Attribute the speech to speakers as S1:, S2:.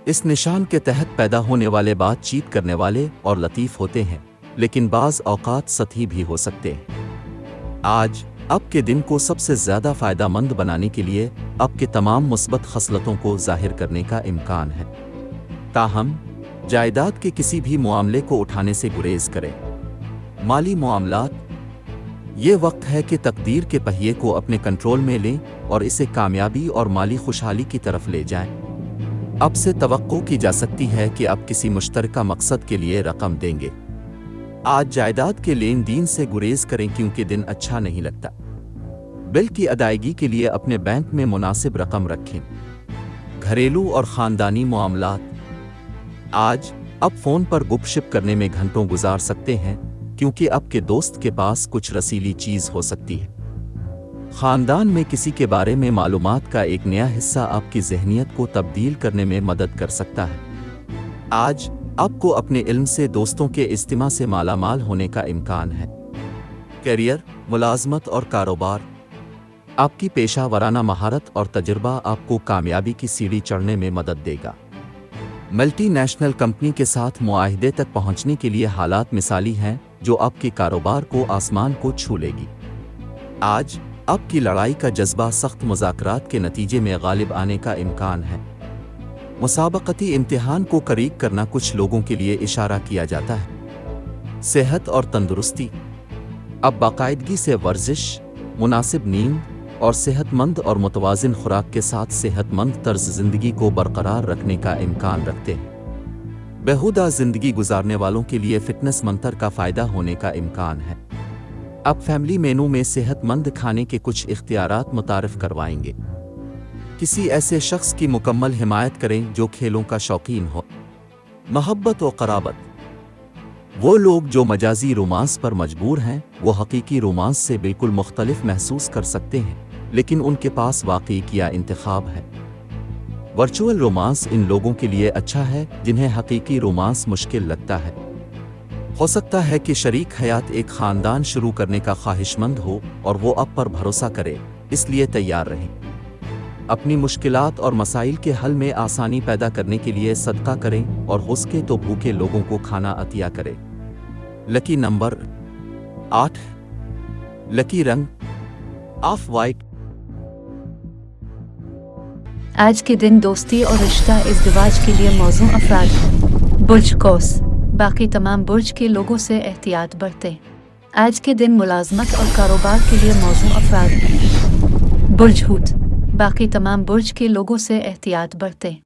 S1: اس نشان کے تحت پیدا ہونے والے بات چیت کرنے والے اور لطیف ہوتے ہیں، لیکن بعض اوقات سطحی بھی ہو سکتے ہیں۔ آج اب کے دن کو سب سے زیادہ فائدہ مند بنانے کے لیے اب کے تمام مثبت خصلتوں کو ظاہر کرنے کا امکان ہے۔ تاہم جائیداد کے کسی بھی معاملے کو اٹھانے سے گریز کریں۔ مالی معاملات، یہ وقت ہے کہ تقدیر کے پہیے کو اپنے کنٹرول میں لیں اور اسے کامیابی اور مالی خوشحالی کی طرف لے جائیں۔ اب سے توقع کی جا سکتی ہے کہ آپ کسی مشترکہ مقصد کے لیے رقم دیں گے۔ آج جائیداد کے لین دین سے گریز کریں کیونکہ دن اچھا نہیں لگتا۔ بل کی ادائیگی کے لیے اپنے بینک میں مناسب رقم رکھیں۔ گھریلو اور خاندانی معاملات، آج اب فون پر گپ شپ کرنے میں گھنٹوں گزار سکتے ہیں کیونکہ اب کے دوست کے پاس کچھ رسیلی چیز ہو سکتی ہے۔ خاندان میں کسی کے بارے میں معلومات کا ایک نیا حصہ آپ کی ذہنیت کو تبدیل کرنے میں مدد کر سکتا ہے۔ آج آپ کو اپنے علم سے دوستوں کے اجتماع سے مالا مال ہونے کا امکان ہے۔ کیریئر، ملازمت اور کاروبار، آپ کی پیشہ ورانہ مہارت اور تجربہ آپ کو کامیابی کی سیڑھی چڑھنے میں مدد دے گا۔ ملٹی نیشنل کمپنی کے ساتھ معاہدے تک پہنچنے کے لیے حالات مثالی ہیں جو آپ کے کاروبار کو آسمان کو چھو لے گی۔ آج آپ کی لڑائی کا جذبہ سخت مذاکرات کے نتیجے میں غالب آنے کا امکان ہے۔ مسابقتی امتحان کو قریب کرنا کچھ لوگوں کے لیے اشارہ کیا جاتا ہے۔ صحت اور تندرستی، اب باقاعدگی سے ورزش، مناسب نیند اور صحت مند اور متوازن خوراک کے ساتھ صحت مند طرز زندگی کو برقرار رکھنے کا امکان رکھتے ہیں۔ بےہودہ زندگی گزارنے والوں کے لیے فٹنس منتر کا فائدہ ہونے کا امکان ہے۔ اب فیملی مینو میں صحت مند کھانے کے کچھ اختیارات متعارف کروائیں گے۔ کسی ایسے شخص کی مکمل حمایت کریں جو کھیلوں کا شوقین ہو۔ محبت و قرابت، وہ لوگ جو مجازی رومانس پر مجبور ہیں وہ حقیقی رومانس سے بالکل مختلف محسوس کر سکتے ہیں، لیکن ان کے پاس واقعی کیا انتخاب ہے۔ ورچوئل رومانس ان لوگوں کے لیے اچھا ہے جنہیں حقیقی رومانس مشکل لگتا ہے۔ ہو سکتا ہے کہ شریک حیات ایک خاندان شروع کرنے کا خواہش مند ہو اور وہ آپ پر بھروسہ کرے، اس لیے تیار رہیں۔ اپنی مشکلات اور مسائل کے حل میں آسانی پیدا کرنے کے لیے صدقہ کریں اور ہو سکے تو بھوکے لوگوں کو کھانا عطیہ کریں۔ لکی نمبر 8، لکی رنگ آف وائٹ۔
S2: آج کے دن دوستی اور رشتہ ازدواج کے لیے موزوں افراد۔ برج قوس، باقی تمام برج کے لوگوں سے احتیاط برتیں۔ آج کے دن ملازمت اور کاروبار کے لیے موزوں افراد۔ برج حوت، باقی تمام برج کے لوگوں سے احتیاط برتیں۔